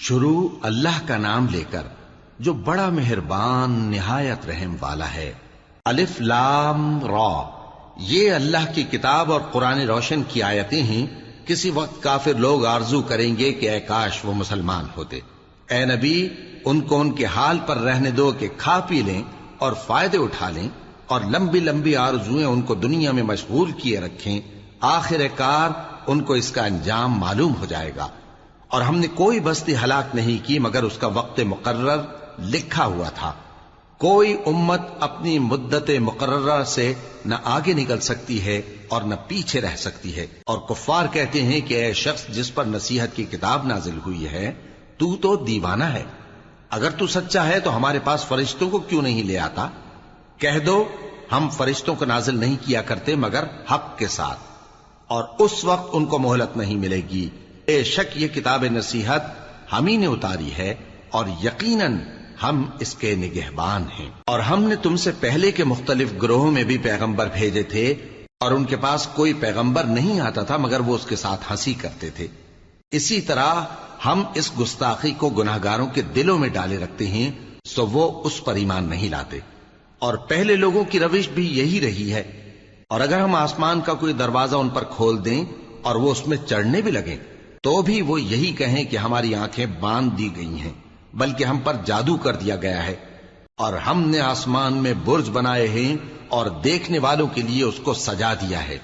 شروع اللہ کا نام لے کر جو بڑا مہربان نہایت رحم والا ہے۔ الف لام را، یہ اللہ کی کتاب اور قرآن روشن کی آیتیں ہیں۔ کسی وقت کافر لوگ آرزو کریں گے کہ اے کاش وہ مسلمان ہوتے۔ اے نبی، ان کو ان کے حال پر رہنے دو کہ کھا پی لیں اور فائدے اٹھا لیں، اور لمبی لمبی آرزویں ان کو دنیا میں مشغول کیے رکھیں۔ آخر کار ان کو اس کا انجام معلوم ہو جائے گا۔ اور ہم نے کوئی بستی ہلاک نہیں کی مگر اس کا وقت مقرر لکھا ہوا تھا۔ کوئی امت اپنی مدت مقررہ سے نہ آگے نکل سکتی ہے اور نہ پیچھے رہ سکتی ہے۔ اور کفار کہتے ہیں کہ اے شخص جس پر نصیحت کی کتاب نازل ہوئی ہے، تو دیوانہ ہے۔ اگر تو سچا ہے تو ہمارے پاس فرشتوں کو کیوں نہیں لے آتا؟ کہہ دو ہم فرشتوں کو نازل نہیں کیا کرتے مگر حق کے ساتھ، اور اس وقت ان کو مہلت نہیں ملے گی۔ بے شک یہ کتاب نصیحت ہم ہی نے اتاری ہے، اور یقیناً ہم اس کے نگہبان ہیں۔ اور ہم نے تم سے پہلے کے مختلف گروہوں میں بھی پیغمبر بھیجے تھے، اور ان کے پاس کوئی پیغمبر نہیں آتا تھا مگر وہ اس کے ساتھ ہنسی کرتے تھے۔ اسی طرح ہم اس گستاخی کو گناہگاروں کے دلوں میں ڈالے رکھتے ہیں، سو وہ اس پر ایمان نہیں لاتے۔ اور پہلے لوگوں کی روش بھی یہی رہی ہے۔ اور اگر ہم آسمان کا کوئی دروازہ ان پر کھول دیں اور وہ اس میں چڑھنے بھی لگیں تو بھی وہ یہی کہیں کہ ہماری آنکھیں باندھ دی گئی ہیں، بلکہ ہم پر جادو کر دیا گیا ہے۔ اور ہم نے آسمان میں برج بنائے ہیں اور دیکھنے والوں کے لیے اس کو سجا دیا ہے،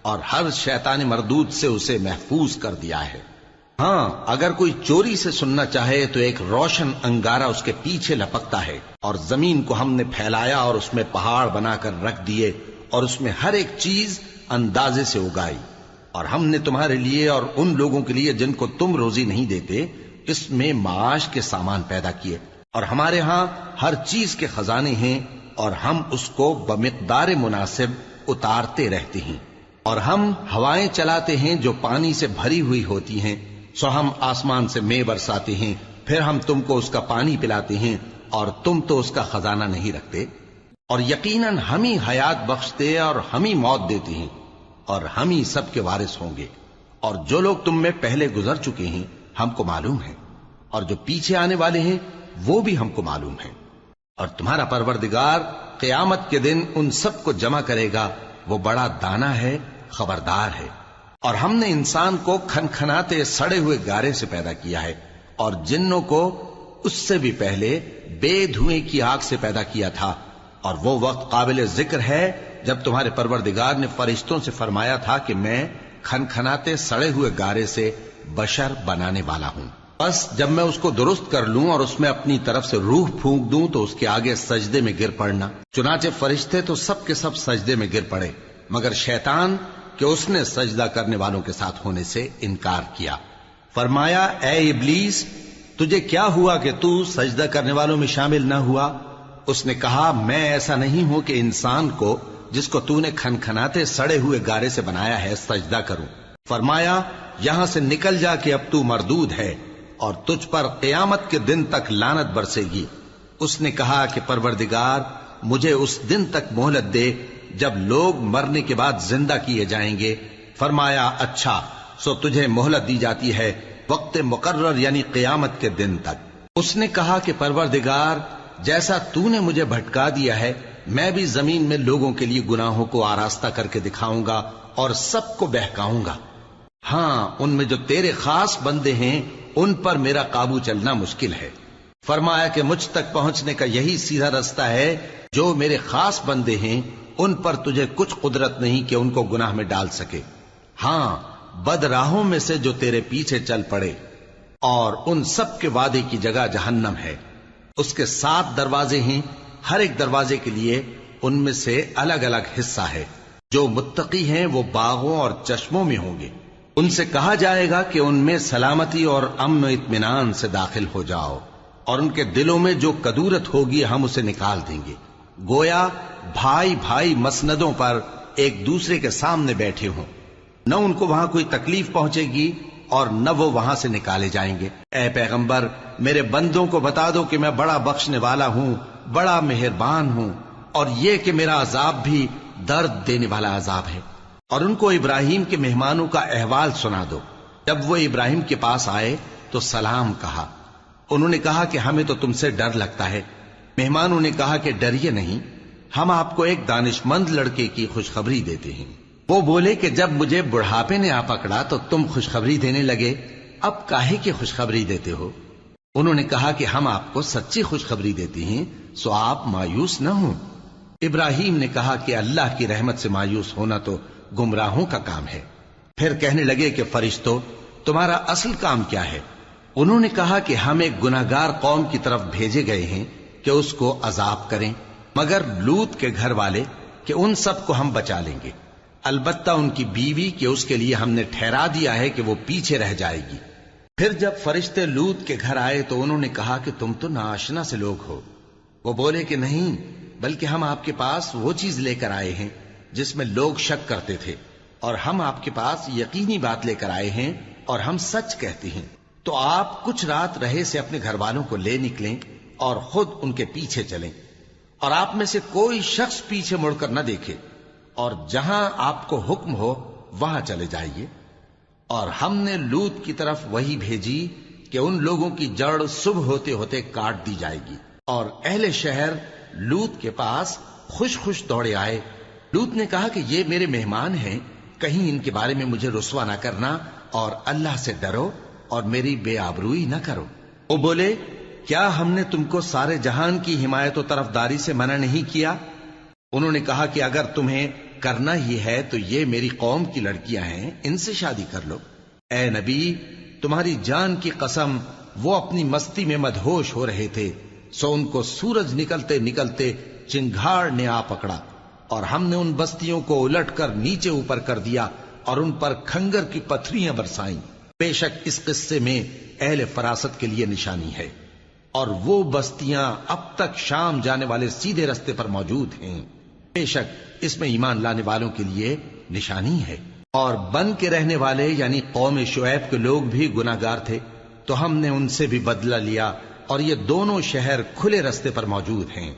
اور ہر شیطان مردود سے اسے محفوظ کر دیا ہے۔ ہاں، اگر کوئی چوری سے سننا چاہے تو ایک روشن انگارہ اس کے پیچھے لپکتا ہے، اور زمین کو ہم نے پھیلایا اور اس میں پہاڑ بنا کر رکھ دیے، اور اس میں ہر ایک چیز اندازے سے اگائی۔ اور ہم نے تمہارے لیے اور ان لوگوں کے لیے جن کو تم روزی نہیں دیتے اس میں معاش کے سامان پیدا کیے، اور ہمارے ہاں ہر چیز کے خزانے ہیں، اور ہم اس کو بمقدار مناسب اتارتے رہتے ہیں۔ اور ہم ہوائیں چلاتے ہیں جو پانی سے بھری ہوئی ہوتی ہیں، سو ہم آسمان سے مے برساتے ہیں، پھر ہم تم کو اس کا پانی پلاتے ہیں، اور تم تو اس کا خزانہ نہیں رکھتے۔ اور یقیناً ہم ہی حیات بخشتے اور ہم ہی موت دیتے ہیں، اور ہم ہی سب کے وارث ہوں گے۔ اور جو لوگ تم میں پہلے گزر چکے ہیں ہم کو معلوم ہے، اور جو پیچھے آنے والے ہیں وہ بھی ہم کو معلوم ہے۔ اور تمہارا پروردگار قیامت کے دن ان سب کو جمع کرے گا، وہ بڑا دانا ہے، خبردار ہے۔ اور ہم نے انسان کو کھنکھناتے سڑے ہوئے گارے سے پیدا کیا ہے، اور جنوں کو اس سے بھی پہلے بے دھوئیں کی آگ سے پیدا کیا تھا۔ اور وہ وقت قابل ذکر ہے جب تمہارے پروردگار نے فرشتوں سے فرمایا تھا کہ میں کھنکھناتے سڑے ہوئے گارے سے بشر بنانے والا ہوں، بس جب میں اس کو درست کر لوں اور اس میں اپنی طرف سے روح پھونک دوں تو اس کے آگے سجدے میں گر پڑنا۔ چنانچہ فرشتے تو سب کے سب سجدے میں گر پڑے مگر شیطان کہ اس نے سجدہ کرنے والوں کے ساتھ ہونے سے انکار کیا۔ فرمایا اے ابلیس، تجھے کیا ہوا کہ تو سجدہ کرنے والوں میں شامل نہ ہوا؟ اس نے کہا میں ایسا نہیں ہوں کہ انسان کو جس کو تو نے کھنکھناتے سڑے ہوئے گارے سے بنایا ہے سجدہ کروں۔ فرمایا یہاں سے نکل جا کہ اب تو مردود ہے، اور تجھ پر قیامت کے دن تک لعنت برسے گی۔ اس نے کہا کہ پروردگار مجھے اس دن تک مہلت دے جب لوگ مرنے کے بعد زندہ کیے جائیں گے۔ فرمایا اچھا، سو تجھے مہلت دی جاتی ہے وقت مقرر یعنی قیامت کے دن تک۔ اس نے کہا کہ پروردگار جیسا تو نے مجھے بھٹکا دیا ہے میں بھی زمین میں لوگوں کے لیے گناہوں کو آراستہ کر کے دکھاؤں گا اور سب کو بہکاؤں گا۔ ہاں، ان میں جو تیرے خاص بندے ہیں ان پر میرا قابو چلنا مشکل ہے۔ فرمایا کہ مجھ تک پہنچنے کا یہی سیدھا رستہ ہے، جو میرے خاص بندے ہیں ان پر تجھے کچھ قدرت نہیں کہ ان کو گناہ میں ڈال سکے۔ ہاں، بد راہوں میں سے جو تیرے پیچھے چل پڑے، اور ان سب کے وعدے کی جگہ جہنم ہے۔ اس کے 7 دروازے ہیں، ہر ایک دروازے کے لیے ان میں سے الگ الگ حصہ ہے۔ جو متقی ہیں وہ باغوں اور چشموں میں ہوں گے۔ ان سے کہا جائے گا کہ ان میں سلامتی اور امن و اطمینان سے داخل ہو جاؤ، اور ان کے دلوں میں جو کدورت ہوگی ہم اسے نکال دیں گے، گویا بھائی بھائی مسندوں پر ایک دوسرے کے سامنے بیٹھے ہوں۔ نہ ان کو وہاں کوئی تکلیف پہنچے گی اور نہ وہ وہاں سے نکالے جائیں گے۔ اے پیغمبر میرے بندوں کو بتا دو کہ میں بڑا بخشنے والا ہوں، بڑا مہربان ہوں، اور یہ کہ میرا عذاب بھی درد دینے والا عذاب ہے۔ اور ان کو ابراہیم کے مہمانوں کا احوال سنا دو۔ جب وہ ابراہیم کے پاس آئے تو سلام کہا، انہوں نے کہا کہ ہمیں تو تم سے ڈر لگتا ہے۔ مہمانوں نے کہا کہ ڈریے نہیں، ہم آپ کو ایک دانش مند لڑکے کی خوشخبری دیتے ہیں۔ وہ بولے کہ جب مجھے بڑھاپے نے آ پکڑا تو تم خوشخبری دینے لگے، اب کاہے کی خوشخبری دیتے ہو؟ انہوں نے کہا کہ ہم آپ کو سچی خوشخبری دیتے ہیں، سو آپ مایوس نہ ہوں۔ ابراہیم نے کہا کہ اللہ کی رحمت سے مایوس ہونا تو گمراہوں کا کام ہے۔ پھر کہنے لگے کہ فرشتوں، تمہارا اصل کام کیا ہے؟ انہوں نے کہا کہ ہم ایک گناہگار قوم کی طرف بھیجے گئے ہیں کہ اس کو عذاب کریں، مگر لوط کے گھر والے کہ ان سب کو ہم بچا لیں گے، البتہ ان کی بیوی کہ اس کے لیے ہم نے ٹھہرا دیا ہے کہ وہ پیچھے رہ جائے گی۔ پھر جب فرشتے لوط کے گھر آئے تو انہوں نے کہا کہ تم تو ناآشنا سے لوگ ہو۔ وہ بولے کہ نہیں، بلکہ ہم آپ کے پاس وہ چیز لے کر آئے ہیں جس میں لوگ شک کرتے تھے، اور ہم آپ کے پاس یقینی بات لے کر آئے ہیں اور ہم سچ کہتے ہیں۔ تو آپ کچھ رات رہے سے اپنے گھر والوں کو لے نکلیں اور خود ان کے پیچھے چلیں، اور آپ میں سے کوئی شخص پیچھے مڑ کر نہ دیکھے، اور جہاں آپ کو حکم ہو وہاں چلے جائیے۔ اور ہم نے لوط کی طرف وہی بھیجی کہ ان لوگوں کی جڑ صبح ہوتے ہوتے کاٹ دی جائے گی، اور اہل شہر لوط کے پاس خوش خوش دوڑے آئے۔ لوط نے کہا کہ یہ میرے مہمان ہیں، کہیں ان کے بارے میں مجھے رسوا نہ کرنا، اور اللہ سے ڈرو اور میری بے آبروئی نہ کرو۔ وہ بولے، کیا ہم نے تم کو سارے جہان کی حمایت و طرفداری سے منع نہیں کیا؟ انہوں نے کہا کہ اگر تمہیں کرنا ہی ہے تو یہ میری قوم کی لڑکیاں ہیں، ان سے شادی کر لو۔ اے نبی، تمہاری جان کی قسم، وہ اپنی مستی میں مدہوش ہو رہے تھے، سو ان کو سورج نکلتے نکلتے چنگھاڑ نے آ پکڑا، اور ہم نے ان بستیوں کو الٹ کر نیچے اوپر کر دیا اور ان پر کھنگر کی پتھریاں برسائیں۔ بے شک اس قصے میں اہل فراست کے لیے نشانی ہے، اور وہ بستیاں اب تک شام جانے والے سیدھے رستے پر موجود ہیں۔ بے شک اس میں ایمان لانے والوں کے لیے نشانی ہے۔ اور بن کے رہنے والے یعنی قوم شعیب کے لوگ بھی گناہگار تھے، تو ہم نے ان سے بھی بدلہ لیا، اور یہ دونوں شہر کھلے رستے پر موجود ہیں۔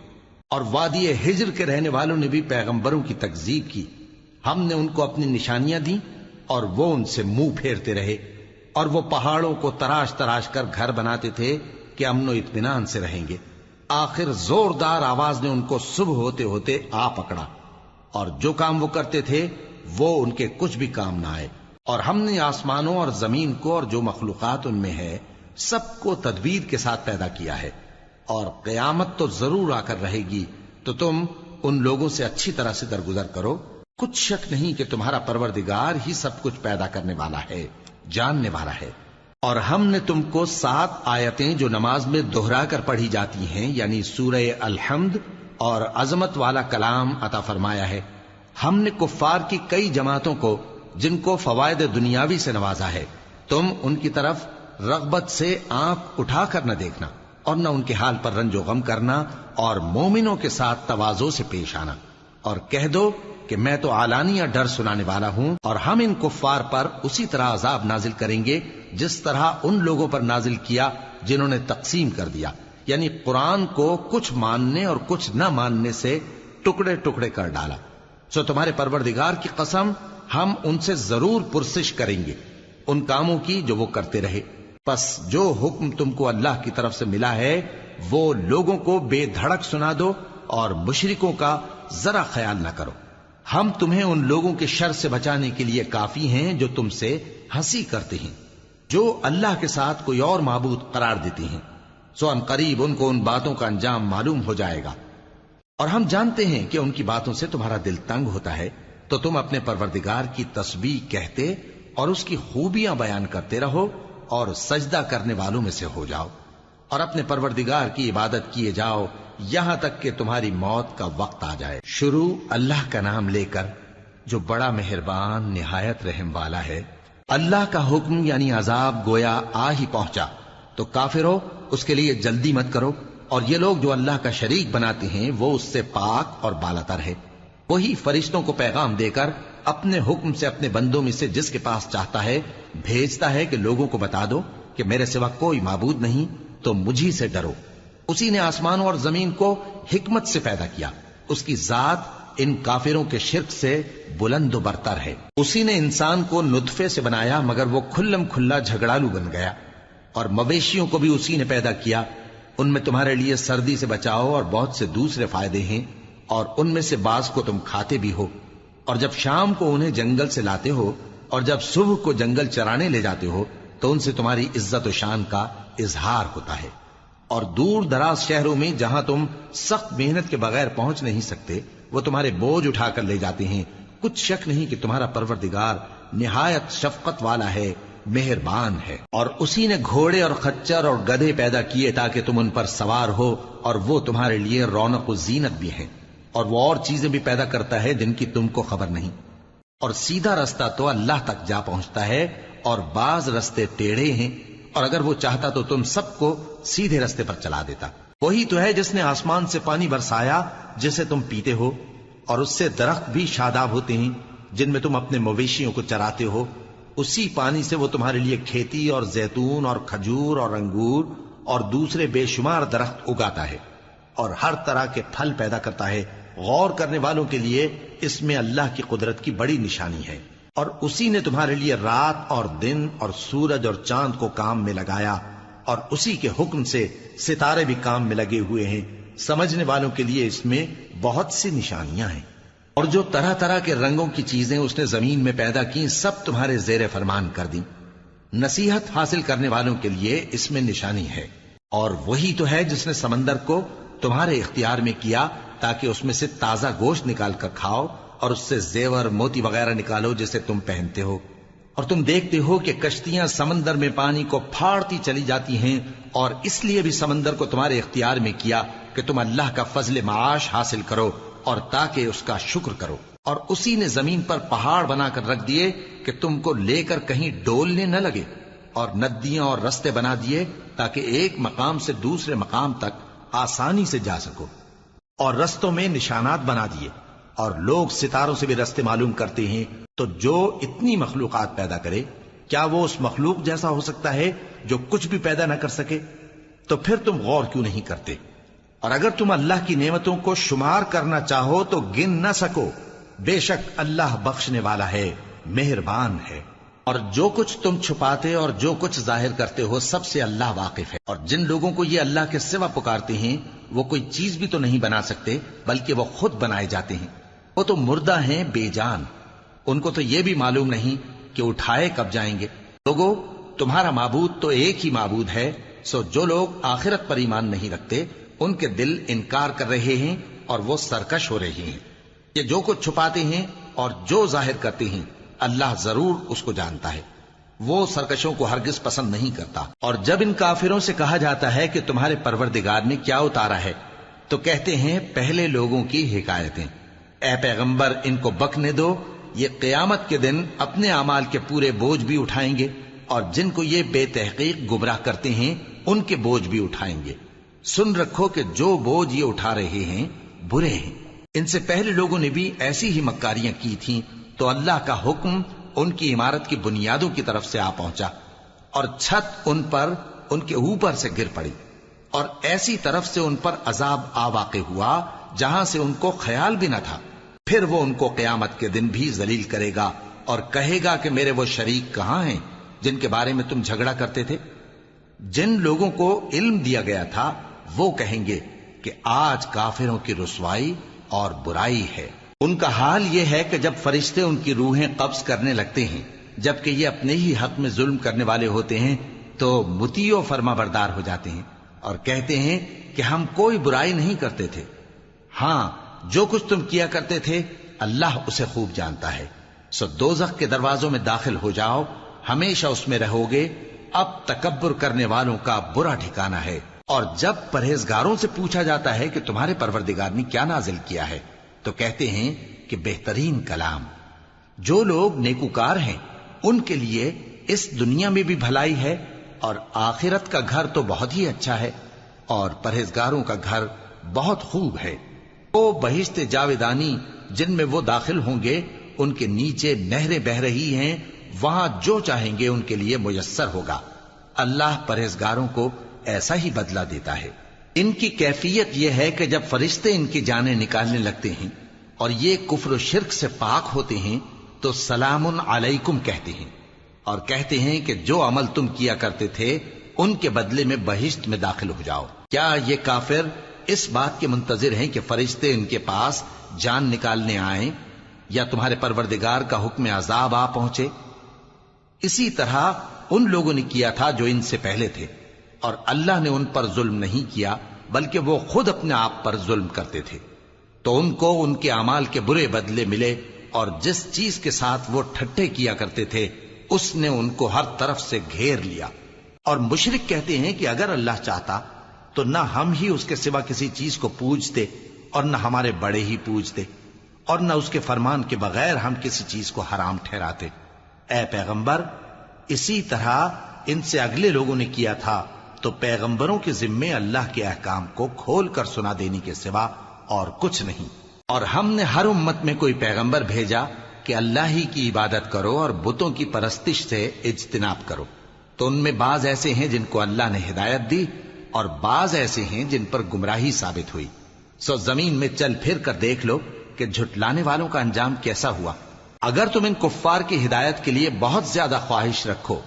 اور وادی ہجر کے رہنے والوں نے بھی پیغمبروں کی تکذیب کی، ہم نے ان کو اپنی نشانیاں دی اور وہ ان سے منہ پھیرتے رہے، اور وہ پہاڑوں کو تراش تراش کر گھر بناتے تھے کہ امن و اطمینان سے رہیں گے۔ آخر زوردار آواز نے ان کو صبح ہوتے ہوتے آ پکڑا، اور جو کام وہ کرتے تھے وہ ان کے کچھ بھی کام نہ آئے۔ اور ہم نے آسمانوں اور زمین کو اور جو مخلوقات ان میں ہے سب کو تدبیر کے ساتھ پیدا کیا ہے، اور قیامت تو ضرور آ کر رہے گی، تو تم ان لوگوں سے اچھی طرح سے درگزر کرو۔ کچھ شک نہیں کہ تمہارا پروردگار ہی سب کچھ پیدا کرنے والا ہے، جاننے والا ہے۔ اور ہم نے تم کو 7 آیتیں جو نماز میں دہرا کر پڑھی جاتی ہیں، یعنی سورہ الحمد اور عظمت والا کلام عطا فرمایا ہے۔ ہم نے کفار کی کئی جماعتوں کو جن کو فوائد دنیاوی سے نوازا ہے، تم ان کی طرف رغبت سے آنکھ اٹھا کر نہ دیکھنا، اور نہ ان کے حال پر رنج و غم کرنا، اور مومنوں کے ساتھ تواضع سے پیش آنا، اور کہہ دو کہ میں تو اعلانیہ ڈر سنانے والا ہوں، اور ہم ان کفار پر اسی طرح عذاب نازل کریں گے جس طرح ان لوگوں پر نازل کیا جنہوں نے تقسیم کر دیا، یعنی قرآن کو کچھ ماننے اور کچھ نہ ماننے سے ٹکڑے ٹکڑے کر ڈالا۔ سو تمہارے پروردگار کی قسم، ہم ان سے ضرور پرسش کریں گے ان کاموں کی جو وہ کرتے رہے۔ پس جو حکم تم کو اللہ کی طرف سے ملا ہے وہ لوگوں کو بے دھڑک سنا دو، اور مشرکوں کا ذرا خیال نہ کرو۔ ہم تمہیں ان لوگوں کے شر سے بچانے کے لیے کافی ہیں جو تم سے ہنسی کرتے ہیں، جو اللہ کے ساتھ کوئی اور معبود قرار دیتے ہیں، سو ان قریب ان کو ان باتوں کا انجام معلوم ہو جائے گا۔ اور ہم جانتے ہیں کہ ان کی باتوں سے تمہارا دل تنگ ہوتا ہے، تو تم اپنے پروردگار کی تسبیح کہتے اور اس کی خوبیاں بیان کرتے رہو، اور سجدہ کرنے والوں میں سے ہو جاؤ، اور اپنے پروردگار کی عبادت کیے جاؤ یہاں تک کہ تمہاری موت کا وقت آ جائے۔ شروع اللہ کا نام لے کر جو بڑا مہربان نہایت رحم والا ہے۔ اللہ کا حکم یعنی عذاب گویا آ ہی پہنچا، تو کافرو اس کے لیے جلدی مت کرو، اور یہ لوگ جو اللہ کا شریک بناتے ہیں وہ اس سے پاک اور بالاتر ہے۔ وہی فرشتوں کو پیغام دے کر اپنے حکم سے اپنے بندوں میں سے جس کے پاس چاہتا ہے بھیجتا ہے کہ لوگوں کو بتا دو کہ میرے سوا کوئی معبود نہیں، تو مجھی سے ڈرو۔ اسی نے آسمانوں اور زمین کو حکمت سے پیدا کیا، اس کی ذات ان کافروں کے شرک سے بلند و برتر ہے۔ اسی نے انسان کو نطفے سے بنایا مگر وہ کھلم کھلا جھگڑالو بن گیا، اور مویشیوں کو بھی اسی نے پیدا کیا، ان میں تمہارے لیے سردی سے بچاؤ اور بہت سے دوسرے فائدے ہیں، اور ان میں سے بعض کو تم کھاتے بھی ہو۔ اور جب شام کو انہیں جنگل سے لاتے ہو اور جب صبح کو جنگل چرانے لے جاتے ہو تو ان سے تمہاری عزت و شان کا اظہار ہوتا ہے۔ اور دور دراز شہروں میں جہاں تم سخت محنت کے بغیر پہنچ نہیں سکتے وہ تمہارے بوجھ اٹھا کر لے جاتے ہیں۔ کچھ شک نہیں کہ تمہارا پروردگار نہایت شفقت والا ہے، مہربان ہے۔ اور اسی نے گھوڑے اور خچر اور گدھے پیدا کیے تاکہ تم ان پر سوار ہو، اور وہ تمہارے لیے رونق و زینت بھی ہیں، اور وہ اور چیزیں بھی پیدا کرتا ہے جن کی تم کو خبر نہیں۔ اور سیدھا رستہ تو اللہ تک جا پہنچتا ہے، اور بعض رستے ٹیڑھے ہیں، اور اگر وہ چاہتا تو تم سب کو سیدھے رستے پر چلا دیتا۔ وہی تو ہے جس نے آسمان سے پانی برسایا جسے تم پیتے ہو، اور اس سے درخت بھی شاداب ہوتے ہیں جن میں تم اپنے مویشیوں کو چراتے ہو۔ اسی پانی سے وہ تمہارے لیے کھیتی اور زیتون اور کھجور اور انگور اور دوسرے بے شمار درخت اگاتا ہے، اور ہر طرح کے پھل پیدا کرتا ہے۔ غور کرنے والوں کے لیے اس میں اللہ کی قدرت کی بڑی نشانی ہے۔ اور اسی نے تمہارے لیے رات اور دن اور سورج اور چاند کو کام میں لگایا، اور اسی کے حکم سے ستارے بھی کام میں لگے ہوئے ہیں۔ سمجھنے والوں کے لیے اس میں بہت سی نشانیاں ہیں۔ اور جو طرح طرح کے رنگوں کی چیزیں اس نے زمین میں پیدا کی سب تمہارے زیر فرمان کر دیں۔ نصیحت حاصل کرنے والوں کے لیے اس میں نشانی ہے۔ اور وہی تو ہے جس نے سمندر کو تمہارے اختیار میں کیا تاکہ اس میں سے تازہ گوشت نکال کر کھاؤ، اور اس سے زیور موتی وغیرہ نکالو جسے تم پہنتے ہو۔ اور تم دیکھتے ہو کہ کشتیاں سمندر میں پانی کو پھاڑتی چلی جاتی ہیں، اور اس لیے بھی سمندر کو تمہارے اختیار میں کیا کہ تم اللہ کا فضل معاش حاصل کرو اور تاکہ اس کا شکر کرو۔ اور اسی نے زمین پر پہاڑ بنا کر رکھ دیے کہ تم کو لے کر کہیں ڈولنے نہ لگے، اور ندیاں اور رستے بنا دیے تاکہ ایک مقام سے دوسرے مقام تک آسانی سے جا سکو، اور رستوں میں نشانات بنا دیے۔ اور لوگ ستاروں سے بھی رستے معلوم کرتے ہیں۔ تو جو اتنی مخلوقات پیدا کرے کیا وہ اس مخلوق جیسا ہو سکتا ہے جو کچھ بھی پیدا نہ کر سکے؟ تو پھر تم غور کیوں نہیں کرتے؟ اور اگر تم اللہ کی نعمتوں کو شمار کرنا چاہو تو گن نہ سکو۔ بے شک اللہ بخشنے والا ہے، مہربان ہے۔ اور جو کچھ تم چھپاتے اور جو کچھ ظاہر کرتے ہو سب سے اللہ واقف ہے۔ اور جن لوگوں کو یہ اللہ کے سوا پکارتے ہیں وہ کوئی چیز بھی تو نہیں بنا سکتے بلکہ وہ خود بنائے جاتے ہیں۔ وہ تو مردہ ہیں بے جان، ان کو تو یہ بھی معلوم نہیں کہ اٹھائے کب جائیں گے۔ لوگو، تمہارا معبود تو ایک ہی معبود ہے، سو جو لوگ آخرت پر ایمان نہیں رکھتے ان کے دل انکار کر رہے ہیں اور وہ سرکش ہو رہے ہیں۔ یہ جو کچھ چھپاتے ہیں اور جو ظاہر کرتے ہیں اللہ ضرور اس کو جانتا ہے، وہ سرکشوں کو ہرگز پسند نہیں کرتا۔ اور جب ان کافروں سے کہا جاتا ہے کہ تمہارے پروردگار نے کیا اتارا ہے تو کہتے ہیں پہلے لوگوں کی حکایتیں۔ اے پیغمبر، ان کو بکنے دو، یہ قیامت کے دن اپنے اعمال کے پورے بوجھ بھی اٹھائیں گے، اور جن کو یہ بے تحقیق گمراہ کرتے ہیں ان کے بوجھ بھی اٹھائیں گے۔ سن رکھو کہ جو بوجھ یہ اٹھا رہے ہیں برے ہیں۔ ان سے پہلے لوگوں نے بھی ایسی ہی مکاریاں کی تھیں تو اللہ کا حکم ان کی عمارت کی بنیادوں کی طرف سے آ پہنچا، اور چھت ان پر ان کے اوپر سے گر پڑی، اور ایسی طرف سے ان پر عذاب آ واقع ہوا جہاں سے ان کو خیال بھی نہ تھا۔ پھر وہ ان کو قیامت کے دن بھی ذلیل کرے گا اور کہے گا کہ میرے وہ شریک کہاں ہیں جن کے بارے میں تم جھگڑا کرتے تھے؟ جن لوگوں کو علم دیا گیا تھا وہ کہیں گے کہ آج کافروں کی رسوائی اور برائی ہے۔ ان کا حال یہ ہے کہ جب فرشتے ان کی روحیں قبض کرنے لگتے ہیں جبکہ یہ اپنے ہی حق میں ظلم کرنے والے ہوتے ہیں تو مطیع و فرما بردار ہو جاتے ہیں اور کہتے ہیں کہ ہم کوئی برائی نہیں کرتے تھے۔ ہاں، جو کچھ تم کیا کرتے تھے اللہ اسے خوب جانتا ہے۔ سو دوزخ کے دروازوں میں داخل ہو جاؤ، ہمیشہ اس میں رہو گے۔ اب تکبر کرنے والوں کا برا ٹھکانہ ہے۔ اور جب پرہیزگاروں سے پوچھا جاتا ہے کہ تمہارے پروردگار نے کیا نازل کیا ہے تو کہتے ہیں کہ بہترین کلام۔ جو لوگ نیکوکار ہیں ان کے لیے اس دنیا میں بھی بھلائی ہے اور آخرت کا گھر تو بہت ہی اچھا ہے، اور پرہیزگاروں کا گھر بہت خوب ہے۔ وہ بہشت جاویدانی جن میں وہ داخل ہوں گے، ان کے نیچے نہریں بہہ رہی ہیں، وہاں جو چاہیں گے ان کے لیے میسر ہوگا۔ اللہ پرہیزگاروں کو ایسا ہی بدلہ دیتا ہے۔ ان کی کیفیت یہ ہے کہ جب فرشتے ان کی جانیں نکالنے لگتے ہیں اور یہ کفر و شرک سے پاک ہوتے ہیں تو سلام علیکم کہتے ہیں، اور کہتے ہیں کہ جو عمل تم کیا کرتے تھے ان کے بدلے میں بہشت میں داخل ہو جاؤ۔ کیا یہ کافر اس بات کے منتظر ہیں کہ فرشتے ان کے پاس جان نکالنے آئیں یا تمہارے پروردگار کا حکم عذاب آ پہنچے؟ اسی طرح ان لوگوں نے کیا تھا جو ان سے پہلے تھے، اور اللہ نے ان پر ظلم نہیں کیا بلکہ وہ خود اپنے آپ پر ظلم کرتے تھے۔ تو ان کو ان کے اعمال کے برے بدلے ملے، اور جس چیز کے ساتھ وہ ٹھٹھے کیا کرتے تھے اس نے ان کو ہر طرف سے گھیر لیا۔ اور مشرک کہتے ہیں کہ اگر اللہ چاہتا تو نہ ہم ہی اس کے سوا کسی چیز کو پوجتے اور نہ ہمارے بڑے ہی پوجتے، اور نہ اس کے فرمان کے بغیر ہم کسی چیز کو حرام ٹھہراتے۔ اے پیغمبر، اسی طرح ان سے اگلے لوگوں نے کیا تھا، تو پیغمبروں کے ذمے اللہ کے احکام کو کھول کر سنا دینے کے سوا اور کچھ نہیں۔ اور ہم نے ہر امت میں کوئی پیغمبر بھیجا کہ اللہ ہی کی عبادت کرو اور بتوں کی پرستش سے اجتناب کرو، تو ان میں بعض ایسے ہیں جن کو اللہ نے ہدایت دی اور بعض ایسے ہیں جن پر گمراہی ثابت ہوئی۔ سو زمین میں چل پھر کر دیکھ لو کہ جھٹلانے والوں کا انجام کیسا ہوا۔ اگر تم ان کفار کی ہدایت کے لیے بہت زیادہ خواہش رکھو،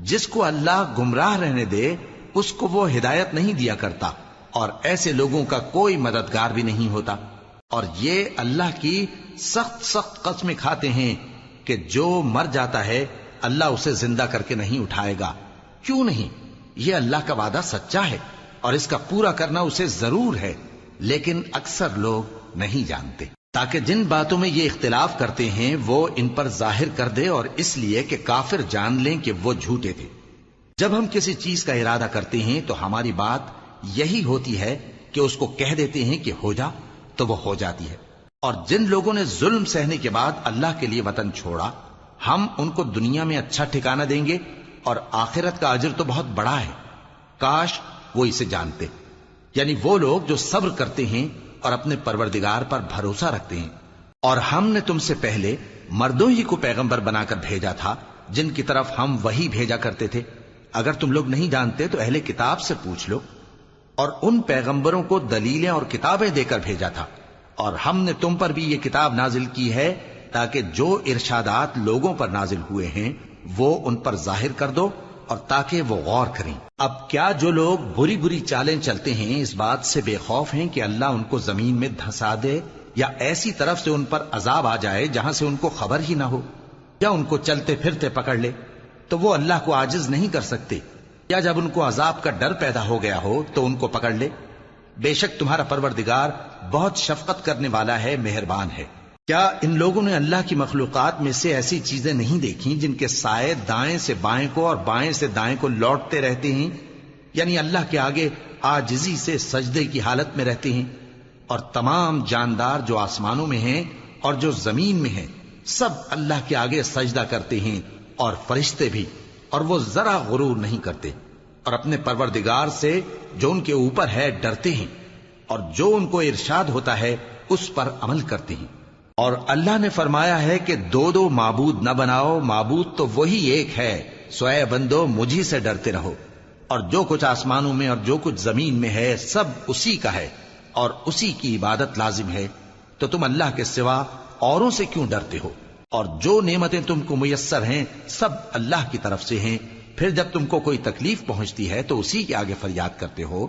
جس کو اللہ گمراہ رہنے دے اس کو وہ ہدایت نہیں دیا کرتا، اور ایسے لوگوں کا کوئی مددگار بھی نہیں ہوتا۔ اور یہ اللہ کی سخت سخت قسمیں کھاتے ہیں کہ جو مر جاتا ہے اللہ اسے زندہ کر کے نہیں اٹھائے گا۔ کیوں نہیں؟ یہ اللہ کا وعدہ سچا ہے اور اس کا پورا کرنا اسے ضرور ہے، لیکن اکثر لوگ نہیں جانتے۔ تاکہ جن باتوں میں یہ اختلاف کرتے ہیں وہ ان پر ظاہر کر دے، اور اس لیے کہ کافر جان لیں کہ وہ جھوٹے تھے۔ جب ہم کسی چیز کا ارادہ کرتے ہیں تو ہماری بات یہی ہوتی ہے کہ اس کو کہہ دیتے ہیں کہ ہو جا، تو وہ ہو جاتی ہے۔ اور جن لوگوں نے ظلم سہنے کے بعد اللہ کے لیے وطن چھوڑا، ہم ان کو دنیا میں اچھا ٹھکانہ دیں گے، اور آخرت کا اجر تو بہت بڑا ہے۔ کاش وہ اسے جانتے، یعنی وہ لوگ جو صبر کرتے ہیں اور اپنے پروردگار پر بھروسہ رکھتے ہیں۔ اور ہم نے تم سے پہلے مردوں ہی کو پیغمبر بنا کر بھیجا تھا جن کی طرف ہم وہی بھیجا کرتے تھے۔ اگر تم لوگ نہیں جانتے تو اہل کتاب سے پوچھ لو۔ اور ان پیغمبروں کو دلیلیں اور کتابیں دے کر بھیجا تھا، اور ہم نے تم پر بھی یہ کتاب نازل کی ہے تاکہ جو ارشادات لوگوں پر نازل ہوئے ہیں وہ ان پر ظاہر کر دو، اور تاکہ وہ غور کریں۔ اب کیا جو لوگ بری بری چالیں چلتے ہیں اس بات سے بے خوف ہیں کہ اللہ ان کو زمین میں دھسا دے، یا ایسی طرف سے ان پر عذاب آ جائے جہاں سے ان کو خبر ہی نہ ہو، یا ان کو چلتے پھرتے پکڑ لے؟ تو وہ اللہ کو عاجز نہیں کر سکتے، یا جب ان کو عذاب کا ڈر پیدا ہو گیا ہو تو ان کو پکڑ لے؟ بے شک تمہارا پروردگار بہت شفقت کرنے والا ہے، مہربان ہے۔ کیا ان لوگوں نے اللہ کی مخلوقات میں سے ایسی چیزیں نہیں دیکھی جن کے سائے دائیں سے بائیں کو اور بائیں سے دائیں کو لوٹتے رہتے ہیں، یعنی اللہ کے آگے عاجزی سے سجدے کی حالت میں رہتے ہیں؟ اور تمام جاندار جو آسمانوں میں ہیں اور جو زمین میں ہیں سب اللہ کے آگے سجدہ کرتے ہیں، اور فرشتے بھی، اور وہ ذرا غرور نہیں کرتے، اور اپنے پروردگار سے جو ان کے اوپر ہے ڈرتے ہیں، اور جو ان کو ارشاد ہوتا ہے اس پر عمل کرتے ہیں۔ اور اللہ نے فرمایا ہے کہ دو دو معبود نہ بناؤ، معبود تو وہی ایک ہے، سو اے بندو مجھی سے ڈرتے رہو۔ اور جو کچھ آسمانوں میں اور جو کچھ زمین میں ہے سب اسی کا ہے، اور اسی کی عبادت لازم ہے، تو تم اللہ کے سوا اوروں سے کیوں ڈرتے ہو؟ اور جو نعمتیں تم کو میسر ہیں سب اللہ کی طرف سے ہیں۔ پھر جب تم کو کوئی تکلیف پہنچتی ہے تو اسی کے آگے فریاد کرتے ہو،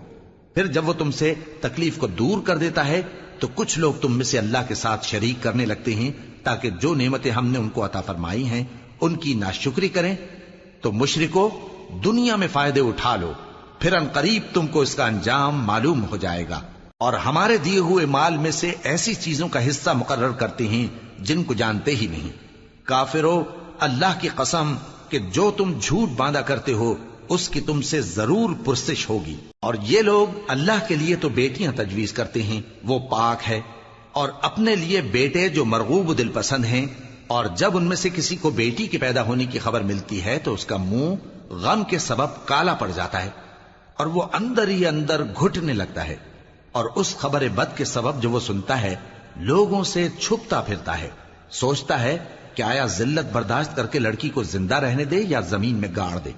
پھر جب وہ تم سے تکلیف کو دور کر دیتا ہے تو کچھ لوگ تم میں سے اللہ کے ساتھ شریک کرنے لگتے ہیں تاکہ جو نعمتیں ہم نے ان کو عطا فرمائی ہیں ان کی ناشکری کریں۔ تو مشرکو، دنیا میں فائدے اٹھا لو، پھر ان قریب تم کو اس کا انجام معلوم ہو جائے گا۔ اور ہمارے دیے ہوئے مال میں سے ایسی چیزوں کا حصہ مقرر کرتے ہیں جن کو جانتے ہی نہیں۔ کافرو، اللہ کی قسم کہ جو تم جھوٹ باندھا کرتے ہو اس کی تم سے ضرور پرسش ہوگی۔ اور یہ لوگ اللہ کے لیے تو بیٹیاں تجویز کرتے ہیں، وہ پاک ہے، اور اپنے لیے بیٹے جو مرغوب دل پسند ہیں، اور جب ان میں سے کسی کو بیٹی کے پیدا ہونے کی خبر ملتی ہے تو اس کا منہ غم کے سبب کالا پڑ جاتا ہے، اور وہ اندر ہی اندر گھٹنے لگتا ہے، اور اس خبر بد کے سبب جو وہ سنتا ہے لوگوں سے چھپتا پھرتا ہے، سوچتا ہے کہ آیا ذلت برداشت کر کے لڑکی کو زندہ رہنے دے یا زمین میں گاڑ دے۔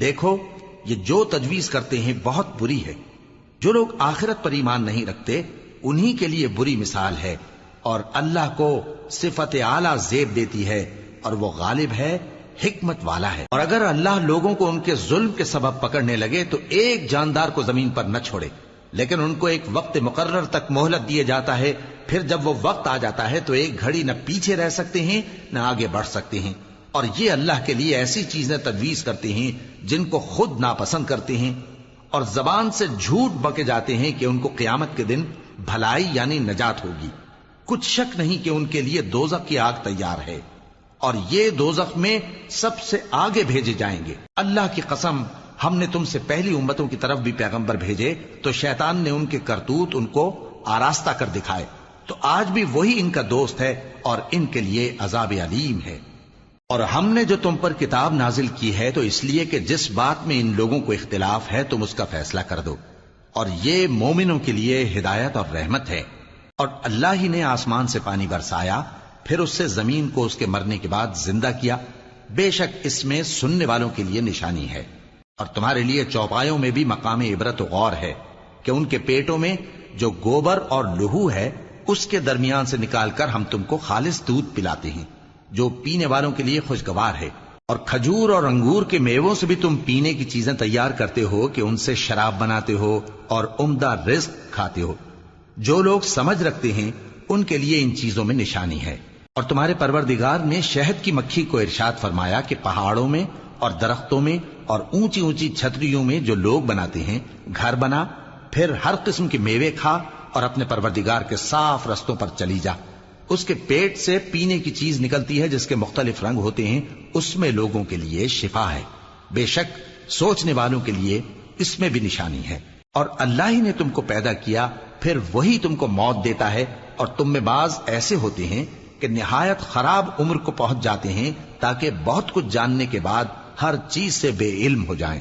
دیکھو، یہ جو تجویز کرتے ہیں بہت بری ہے۔ جو لوگ آخرت پر ایمان نہیں رکھتے انہی کے لیے بری مثال ہے، اور اللہ کو صفت اعلیٰ زیب دیتی ہے، اور وہ غالب ہے حکمت والا ہے۔ اور اگر اللہ لوگوں کو ان کے ظلم کے سبب پکڑنے لگے تو ایک جاندار کو زمین پر نہ چھوڑے، لیکن ان کو ایک وقت مقرر تک مہلت دیے جاتا ہے، پھر جب وہ وقت آ جاتا ہے تو ایک گھڑی نہ پیچھے رہ سکتے ہیں نہ آگے بڑھ سکتے ہیں۔ اور یہ اللہ کے لیے ایسی چیزیں تجویز کرتے ہیں جن کو خود ناپسند کرتے ہیں، اور زبان سے جھوٹ بکے جاتے ہیں کہ ان کو قیامت کے دن بھلائی یعنی نجات ہوگی۔ کچھ شک نہیں کہ ان کے لیے دوزخ کی آگ تیار ہے، اور یہ دوزخ میں سب سے آگے بھیجے جائیں گے۔ اللہ کی قسم، ہم نے تم سے پہلی امتوں کی طرف بھی پیغمبر بھیجے تو شیطان نے ان کے کرتوت ان کو آراستہ کر دکھائے، تو آج بھی وہی ان کا دوست ہے اور ان کے لیے عذاب علیم ہے۔ اور ہم نے جو تم پر کتاب نازل کی ہے تو اس لیے کہ جس بات میں ان لوگوں کو اختلاف ہے تم اس کا فیصلہ کر دو، اور یہ مومنوں کے لیے ہدایت اور رحمت ہے۔ اور اللہ ہی نے آسمان سے پانی برسایا، پھر اس سے زمین کو اس کے مرنے کے بعد زندہ کیا، بے شک اس میں سننے والوں کے لیے نشانی ہے۔ اور تمہارے لیے چوپایوں میں بھی مقام عبرت و غور ہے کہ ان کے پیٹوں میں جو گوبر اور لہو ہے اس کے درمیان سے نکال کر ہم تم کو خالص دودھ پلاتے ہیں جو پینے والوں کے لیے خوشگوار ہے، اور کھجور اور انگور کے میووں سے بھی تم پینے کی چیزیں تیار کرتے ہو کہ ان سے شراب بناتے ہو اور عمدہ رزق کھاتے ہو۔ جو لوگ سمجھ رکھتے ہیں ان کے لیے ان چیزوں میں نشانی ہے۔ اور تمہارے پروردگار نے شہد کی مکھی کو ارشاد فرمایا کہ پہاڑوں میں اور درختوں میں اور اونچی اونچی چھتریوں میں جو لوگ بناتے ہیں گھر بنا، پھر ہر قسم کے میوے کھا اور اپنے پروردگار کے صاف رستوں پر چلی جا۔ اس کے پیٹ سے پینے کی چیز نکلتی ہے جس کے مختلف رنگ ہوتے ہیں، اس میں لوگوں کے لیے شفا ہے، بے شک سوچنے والوں کے لیے اس میں بھی نشانی ہے۔ اور اللہ ہی نے تم کو پیدا کیا، پھر وہی تم کو موت دیتا ہے، اور تم میں بعض ایسے ہوتے ہیں کہ نہایت خراب عمر کو پہنچ جاتے ہیں تاکہ بہت کچھ جاننے کے بعد ہر چیز سے بے علم ہو جائیں۔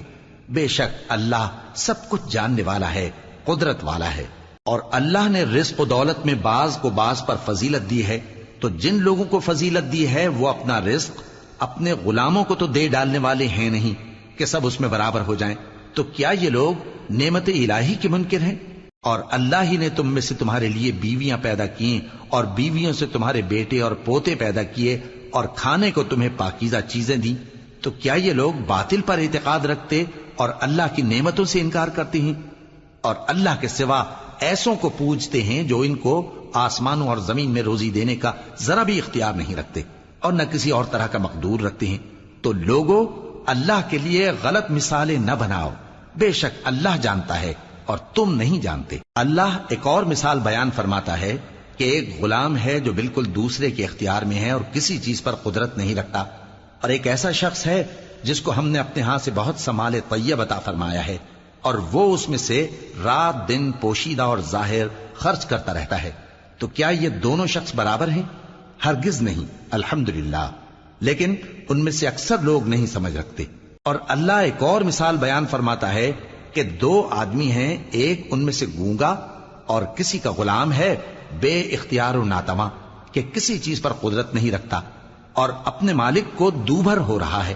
بے شک اللہ سب کچھ جاننے والا ہے، قدرت والا ہے۔ اور اللہ نے رزق و دولت میں بعض کو بعض پر فضیلت دی ہے، تو جن لوگوں کو فضیلت دی ہے وہ اپنا رزق اپنے غلاموں کو تو دے ڈالنے والے ہیں نہیں کہ سب اس میں برابر ہو جائیں، تو کیا یہ لوگ نعمت الہی کے منکر ہیں؟ اور اللہ ہی نے تم میں سے تمہارے لیے بیویاں پیدا کی اور بیویوں سے تمہارے بیٹے اور پوتے پیدا کیے اور کھانے کو تمہیں پاکیزہ چیزیں دیں، تو کیا یہ لوگ باطل پر اعتقاد رکھتے اور اللہ کی نعمتوں سے انکار کرتے ہیں؟ اور اللہ کے سوا ایسوں کو پوجتے ہیں جو ان کو آسمانوں اور زمین میں روزی دینے کا ذرا بھی اختیار نہیں رکھتے اور نہ کسی اور طرح کا مقدور رکھتے ہیں۔ تو لوگوں، اللہ کے لیے غلط مثالیں نہ بناؤ، بے شک اللہ جانتا ہے اور تم نہیں جانتے۔ اللہ ایک اور مثال بیان فرماتا ہے کہ ایک غلام ہے جو بالکل دوسرے کے اختیار میں ہے اور کسی چیز پر قدرت نہیں رکھتا، اور ایک ایسا شخص ہے جس کو ہم نے اپنے ہاں سے بہت سا مال طیب عطا فرمایا ہے اور وہ اس میں سے رات دن پوشیدہ اور ظاہر خرچ کرتا رہتا ہے، تو کیا یہ دونوں شخص برابر ہیں؟ ہرگز نہیں، الحمدللہ، لیکن ان میں سے اکثر لوگ نہیں سمجھ رکھتے۔ اور اللہ ایک اور مثال بیان فرماتا ہے کہ دو آدمی ہیں، ایک ان میں سے گونگا اور کسی کا غلام ہے بے اختیار و ناتواں کہ کسی چیز پر قدرت نہیں رکھتا اور اپنے مالک کو دوبھر ہو رہا ہے،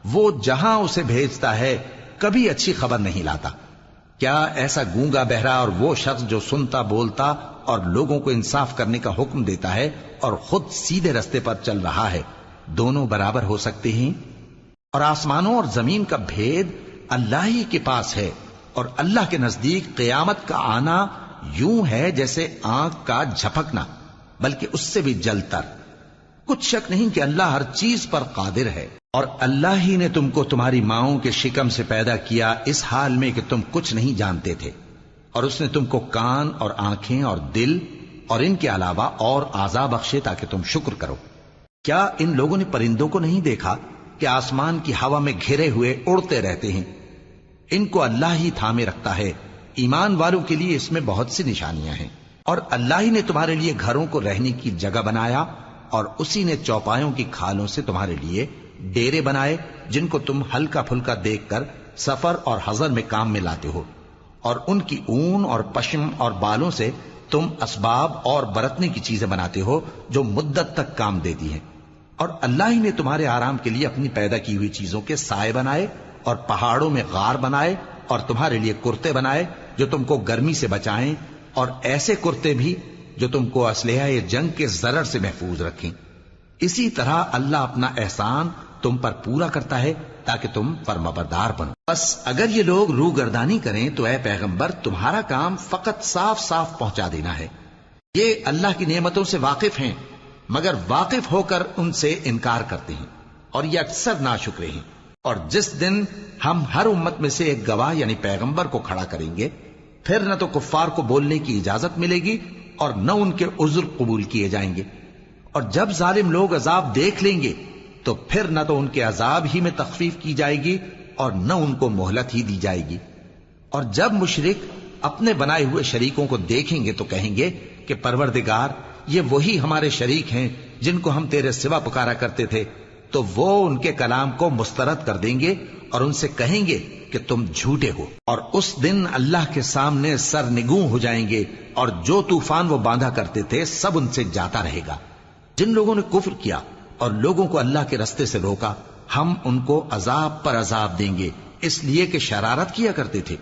وہ جہاں اسے بھیجتا ہے کبھی اچھی خبر نہیں لاتا۔ کیا ایسا گونگا بہرا اور وہ شخص جو سنتا بولتا اور لوگوں کو انصاف کرنے کا حکم دیتا ہے اور خود سیدھے رستے پر چل رہا ہے، دونوں برابر ہو سکتے ہیں؟ اور آسمانوں اور زمین کا بھید اللہ ہی کے پاس ہے، اور اللہ کے نزدیک قیامت کا آنا یوں ہے جیسے آنکھ کا جھپکنا، بلکہ اس سے بھی جل تر۔ کچھ شک نہیں کہ اللہ ہر چیز پر قادر ہے۔ اور اللہ ہی نے تم کو تمہاری ماؤں کے شکم سے پیدا کیا اس حال میں کہ تم کچھ نہیں جانتے تھے، اور اس نے تم کو کان اور آنکھیں اور دل اور ان کے علاوہ اور اعضاء بخشے تاکہ تم شکر کرو۔ کیا ان لوگوں نے پرندوں کو نہیں دیکھا کہ آسمان کی ہوا میں گھرے ہوئے اڑتے رہتے ہیں؟ ان کو اللہ ہی تھامے رکھتا ہے۔ ایمان والوں کے لیے اس میں بہت سی نشانیاں ہیں۔ اور اللہ ہی نے تمہارے لیے گھروں کو رہنے کی جگہ بنایا، اور اسی نے چوپایوں کی کھالوں سے تمہارے لیے ڈیرے بنائے جن کو تم ہلکا پھلکا دیکھ کر سفر اور حضر میں کام میں لاتے ہو، اور ان کی اون اور پشم اور بالوں سے تم اسباب اور برتنے کی چیزیں بناتے ہو جو مدت تک کام دیتی ہیں۔ اور اللہ ہی نے تمہارے آرام کے لیے اپنی پیدا کی ہوئی چیزوں کے سائے بنائے اور پہاڑوں میں غار بنائے اور تمہارے لیے کرتے بنائے جو تم کو گرمی سے بچائیں، اور ایسے کرتے بھی جو تم کو اسلحہ جنگ کے ضرر سے محفوظ رکھیں۔ اسی طرح اللہ اپنا احسان تم پر پورا کرتا ہے تاکہ تم فرمانبردار بنو۔ بس اگر یہ لوگ روگردانی کریں تو اے پیغمبر تمہارا کام فقط صاف صاف پہنچا دینا ہے۔ یہ اللہ کی نعمتوں سے واقف ہیں مگر واقف ہو کر ان سے انکار کرتے ہیں اور یہ اکثر ناشکرے ہیں۔ اور جس دن ہم ہر امت میں سے ایک گواہ یعنی پیغمبر کو کھڑا کریں گے پھر نہ تو کفار کو بولنے کی اجازت ملے گی اور نہ ان کے عذر قبول کیے جائیں گے، اور جب ظالم لوگ عذاب دیکھ لیں گے تو پھر نہ تو ان کے عذاب ہی میں تخفیف کی جائے گی اور نہ ان کو مہلت ہی دی جائے گی۔ اور جب مشرک اپنے بنائے ہوئے شریکوں کو دیکھیں گے تو کہیں گے کہ پروردگار یہ وہی ہمارے شریک ہیں جن کو ہم تیرے سوا پکارا کرتے تھے، تو وہ ان کے کلام کو مسترد کر دیں گے اور ان سے کہیں گے کہ تم جھوٹے ہو، اور اس دن اللہ کے سامنے سرنگوں ہو جائیں گے اور جو طوفان وہ باندھا کرتے تھے سب ان سے جاتا رہے گا۔ جن لوگوں نے کفر کیا اور لوگوں کو اللہ کے رستے سے روکا ہم ان کو عذاب پر عذاب دیں گے اس لیے کہ شرارت کیا کرتے تھے۔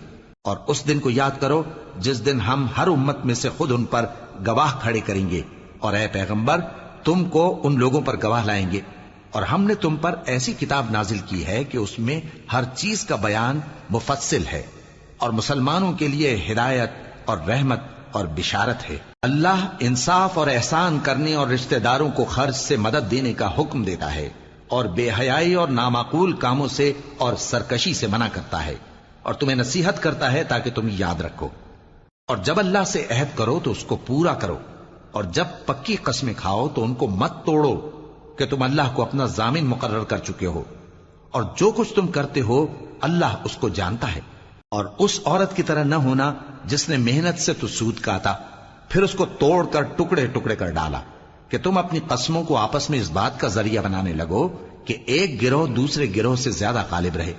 اور اس دن کو یاد کرو جس دن ہم ہر امت میں سے خود ان پر گواہ کھڑے کریں گے، اور اے پیغمبر تم کو ان لوگوں پر گواہ لائیں گے، اور ہم نے تم پر ایسی کتاب نازل کی ہے کہ اس میں ہر چیز کا بیان مفصل ہے اور مسلمانوں کے لیے ہدایت اور رحمت اور بشارت ہے۔ اللہ انصاف اور احسان کرنے اور رشتہ داروں کو خرچ سے مدد دینے کا حکم دیتا ہے اور بے حیائی اور نامعقول کاموں سے اور سرکشی سے منع کرتا ہے، اور تمہیں نصیحت کرتا ہے تاکہ تم یاد رکھو۔ اور جب اللہ سے عہد کرو تو اس کو پورا کرو، اور جب پکی قسمیں کھاؤ تو ان کو مت توڑو کہ تم اللہ کو اپنا ضامن مقرر کر چکے ہو، اور جو کچھ تم کرتے ہو اللہ اس کو جانتا ہے۔ اور اس عورت کی طرح نہ ہونا جس نے محنت سے تو سود کاتا پھر اس کو توڑ کر ٹکڑے ٹکڑے کر ڈالا، کہ تم اپنی قسموں کو آپس میں اس بات کا ذریعہ بنانے لگو کہ ایک گروہ دوسرے گروہ سے زیادہ غالب رہے۔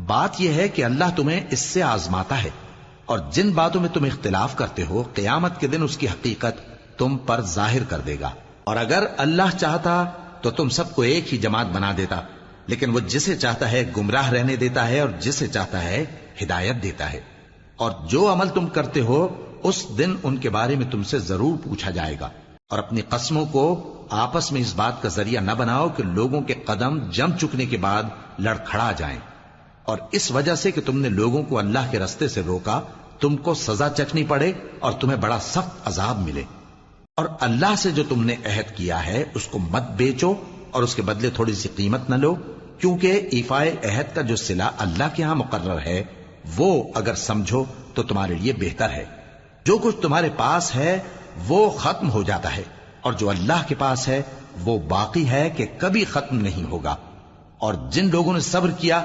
بات یہ ہے کہ اللہ تمہیں اس سے آزماتا ہے، اور جن باتوں میں تم اختلاف کرتے ہو قیامت کے دن اس کی حقیقت تم پر ظاہر کر دے گا۔ اور اگر اللہ چاہتا تو تم سب کو ایک ہی جماعت بنا دیتا، لیکن وہ جسے چاہتا ہے گمراہ رہنے دیتا ہے اور جسے چاہتا ہے ہدایت دیتا ہے۔ اور جو عمل تم کرتے ہو اس دن ان کے بارے میں تم سے ضرور پوچھا جائے گا۔ اور اپنی قسموں کو آپس میں اس بات کا ذریعہ نہ بناؤ کہ لوگوں کے قدم جم چکنے کے بعد لڑکھڑا جائیں، اور اس وجہ سے کہ تم نے لوگوں کو اللہ کے رستے سے روکا تم کو سزا چکھنی پڑے اور تمہیں بڑا سخت عذاب ملے۔ اور اللہ سے جو تم نے عہد کیا ہے اس کو مت بیچو اور اس کے بدلے تھوڑی سی قیمت نہ لو، کیونکہ ایفائے عہد کا جو صلہ اللہ کے ہاں مقرر ہے وہ اگر سمجھو تو تمہارے لیے بہتر ہے۔ جو کچھ تمہارے پاس ہے وہ ختم ہو جاتا ہے، اور جو اللہ کے پاس ہے وہ باقی ہے کہ کبھی ختم نہیں ہوگا۔ اور جن لوگوں نے صبر کیا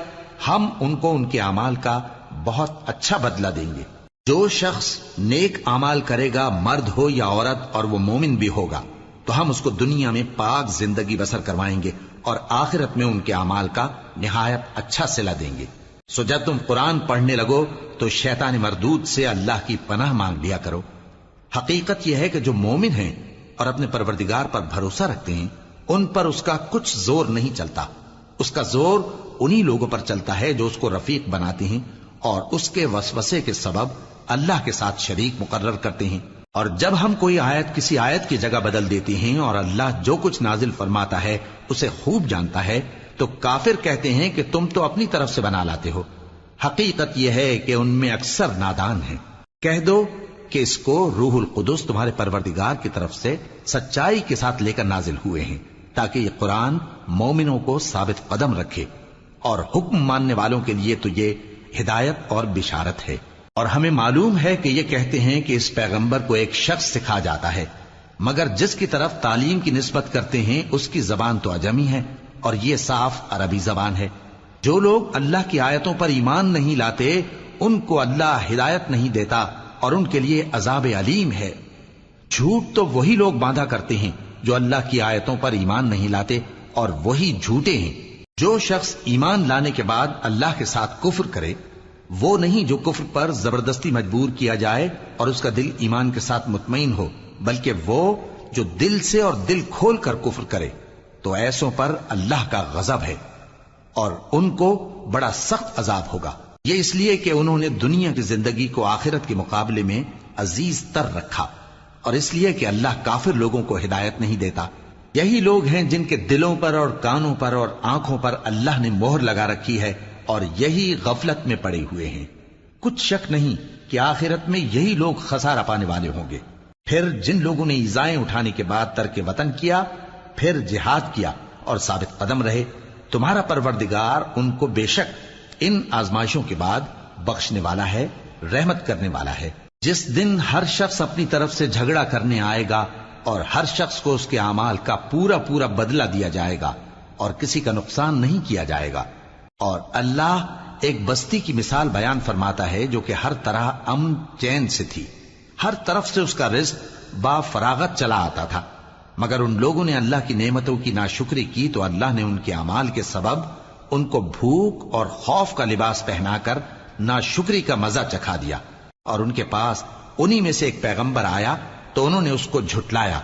ہم ان کو ان کے اعمال کا بہت اچھا بدلہ دیں گے۔ جو شخص نیک اعمال کرے گا مرد ہو یا عورت اور وہ مومن بھی ہوگا تو ہم اس کو دنیا میں پاک زندگی بسر کروائیں گے اور آخرت میں ان کے اعمال کا نہایت اچھا صلہ دیں گے۔ سو جب تم قرآن پڑھنے لگو تو شیطان مردود سے اللہ کی پناہ مانگ لیا کرو۔ حقیقت یہ ہے کہ جو مومن ہیں اور اپنے پروردگار پر بھروسہ رکھتے ہیں ان پر اس کا کچھ زور نہیں چلتا، اس کا زور انہی لوگوں پر چلتا ہے جو اس کو رفیق بناتے ہیں اور اس کے وسوسے کے سبب اللہ کے ساتھ شریک مقرر کرتے ہیں۔ اور جب ہم کوئی آیت کسی آیت کی جگہ بدل دیتے ہیں اور اللہ جو کچھ نازل فرماتا ہے اسے خوب جانتا ہے تو کافر کہتے ہیں کہ تم تو اپنی طرف سے بنا لاتے ہو۔ حقیقت یہ ہے کہ ان میں اکثر نادان ہیں۔ کہہ دو کہ اس کو روح القدس تمہارے پروردگار کی طرف سے سچائی کے ساتھ لے کر نازل ہوئے ہیں تاکہ یہ قرآن مومنوں کو ثابت قدم رکھے، اور حکم ماننے والوں کے لیے تو یہ ہدایت اور بشارت ہے۔ اور ہمیں معلوم ہے کہ یہ کہتے ہیں کہ اس پیغمبر کو ایک شخص سکھا جاتا ہے، مگر جس کی طرف تعلیم کی نسبت کرتے ہیں اس کی زبان تو عجمی ہے اور یہ صاف عربی زبان ہے۔ جو لوگ اللہ کی آیتوں پر ایمان نہیں لاتے ان کو اللہ ہدایت نہیں دیتا اور ان کے لیے عذاب علیم ہے۔ جھوٹ تو وہی لوگ باندھا کرتے ہیں جو اللہ کی آیتوں پر ایمان نہیں لاتے، اور وہی جھوٹے ہیں۔ جو شخص ایمان لانے کے بعد اللہ کے ساتھ کفر کرے وہ نہیں جو کفر پر زبردستی مجبور کیا جائے اور اس کا دل ایمان کے ساتھ مطمئن ہو، بلکہ وہ جو دل سے اور دل کھول کر کفر کرے، تو ایسوں پر اللہ کا غضب ہے اور ان کو بڑا سخت عذاب ہوگا۔ یہ اس لیے کہ انہوں نے دنیا کی زندگی کو آخرت کے مقابلے میں عزیز تر رکھا، اور اس لیے کہ اللہ کافر لوگوں کو ہدایت نہیں دیتا یہی لوگ ہیں جن کے دلوں پر اور کانوں پر اور آنکھوں پر اللہ نے مہر لگا رکھی ہے اور یہی غفلت میں پڑے ہوئے ہیں۔ کچھ شک نہیں کہ آخرت میں یہی لوگ خسارہ پانے والے ہوں گے۔ پھر جن لوگوں نے ایذائیں اٹھانے کے بعد ترک وطن کیا، پھر جہاد کیا اور ثابت قدم رہے، تمہارا پروردگار ان کو بے شک ان آزمائشوں کے بعد بخشنے والا ہے، رحمت کرنے والا ہے۔ جس دن ہر شخص اپنی طرف سے جھگڑا کرنے آئے گا اور ہر شخص کو اس کے اعمال کا پورا پورا بدلہ دیا جائے گا اور کسی کا نقصان نہیں کیا جائے گا۔ اور اللہ ایک بستی کی مثال بیان فرماتا ہے جو کہ ہر طرح امن چین سے تھی، ہر طرف سے اس کا رزق با فراغت چلا آتا تھا، مگر ان لوگوں نے اللہ کی نعمتوں کی ناشکری کی تو اللہ نے ان کے اعمال کے سبب ان کو بھوک اور خوف کا لباس پہنا کر ناشکری کا مزہ چکھا دیا۔ اور ان کے پاس انہی میں سے ایک پیغمبر آیا تو انہوں نے اس کو جھٹلایا،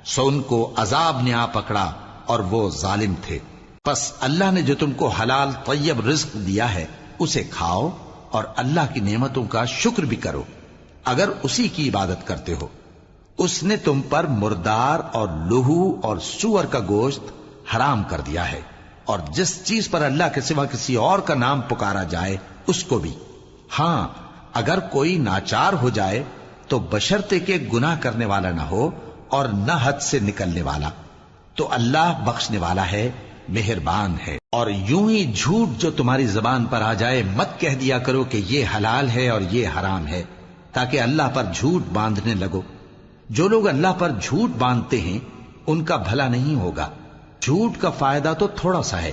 سو ان کو عذاب نے آ پکڑا اور وہ ظالم تھے۔ پس اللہ نے جو تم کو حلال طیب رزق دیا ہے اسے کھاؤ اور اللہ کی نعمتوں کا شکر بھی کرو اگر اسی کی عبادت کرتے ہو۔ اس نے تم پر مردار اور لہو اور سور کا گوشت حرام کر دیا ہے، اور جس چیز پر اللہ کے سوا کسی اور کا نام پکارا جائے اس کو بھی۔ ہاں اگر کوئی ناچار ہو جائے تو بشرطے کہ گناہ کرنے والا نہ ہو اور نہ حد سے نکلنے والا، تو اللہ بخشنے والا ہے، مہربان ہے۔ اور یوں ہی جھوٹ جو تمہاری زبان پر آ جائے مت کہہ دیا کرو کہ یہ حلال ہے اور یہ حرام ہے، تاکہ اللہ پر جھوٹ باندھنے لگو۔ جو لوگ اللہ پر جھوٹ باندھتے ہیں ان کا بھلا نہیں ہوگا۔ جھوٹ کا فائدہ تو تھوڑا سا ہے،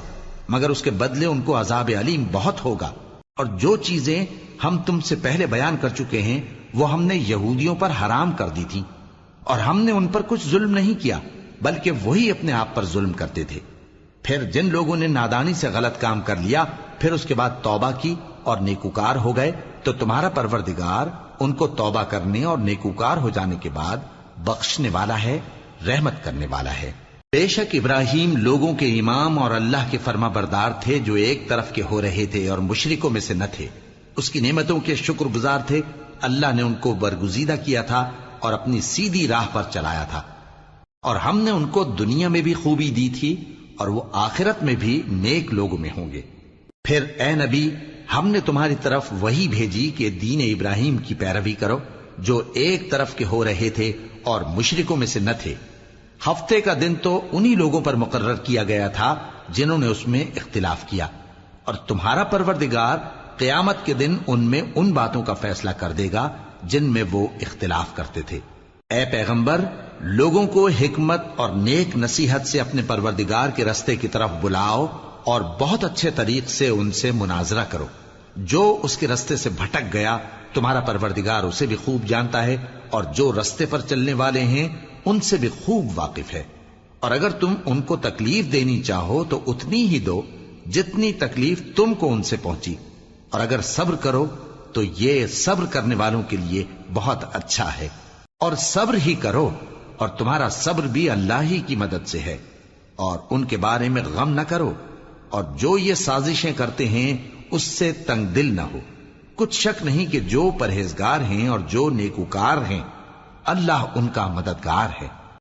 مگر اس کے بدلے ان کو عذاب علیم بہت ہوگا۔ اور جو چیزیں ہم تم سے پہلے بیان کر چکے ہیں وہ ہم نے یہودیوں پر حرام کر دی تھی، اور ہم نے ان پر کچھ ظلم نہیں کیا بلکہ وہی اپنے آپ پر ظلم کرتے تھے۔ پھر جن لوگوں نے نادانی سے غلط کام کر لیا پھر اس کے بعد توبہ کی اور نیکوکار ہو گئے تو تمہارا پروردگار ان کو توبہ کرنے اور نیکوکار ہو جانے کے بعد بخشنے والا ہے، رحمت کرنے والا ہے۔ بے شک ابراہیم لوگوں کے امام اور اللہ کے فرما بردار تھے جو ایک طرف کے ہو رہے تھے اور مشرکوں میں سے نہ تھے، اس کی نعمتوں کے شکر گزار تھے۔ اللہ نے ان کو برگزیدہ کیا تھا اور اپنی سیدھی راہ پر چلایا تھا، اور ہم نے ان کو دنیا میں بھی خوبی دی تھی اور وہ آخرت میں بھی نیک لوگوں میں ہوں گے۔ پھر اے نبی ہم نے تمہاری طرف وہی بھیجی کہ دین ابراہیم کی پیروی کرو جو ایک طرف کے ہو رہے تھے اور مشرکوں میں سے نہ تھے۔ ہفتے کا دن تو انہی لوگوں پر مقرر کیا گیا تھا جنہوں نے اس میں اختلاف کیا، اور تمہارا پروردگار قیامت کے دن ان میں ان باتوں کا فیصلہ کر دے گا جن میں وہ اختلاف کرتے تھے۔ اے پیغمبر لوگوں کو حکمت اور نیک نصیحت سے اپنے پروردگار کے رستے کی طرف بلاؤ اور بہت اچھے طریق سے ان سے مناظرہ کرو۔ جو اس کے رستے سے بھٹک گیا تمہارا پروردگار اسے بھی خوب جانتا ہے، اور جو رستے پر چلنے والے ہیں ان سے بھی خوب واقف ہے۔ اور اگر تم ان کو تکلیف دینی چاہو تو اتنی ہی دو جتنی تکلیف تم کو ان سے پہنچی، اور اگر صبر کرو تو یہ صبر کرنے والوں کے لیے بہت اچھا ہے۔ اور صبر ہی کرو، اور تمہارا صبر بھی اللہ ہی کی مدد سے ہے، اور ان کے بارے میں غم نہ کرو، اور جو یہ سازشیں کرتے ہیں اس سے تنگ دل نہ ہو۔ کچھ شک نہیں کہ جو پرہیزگار ہیں اور جو نیکوکار ہیں اللہ ان کا مددگار ہے۔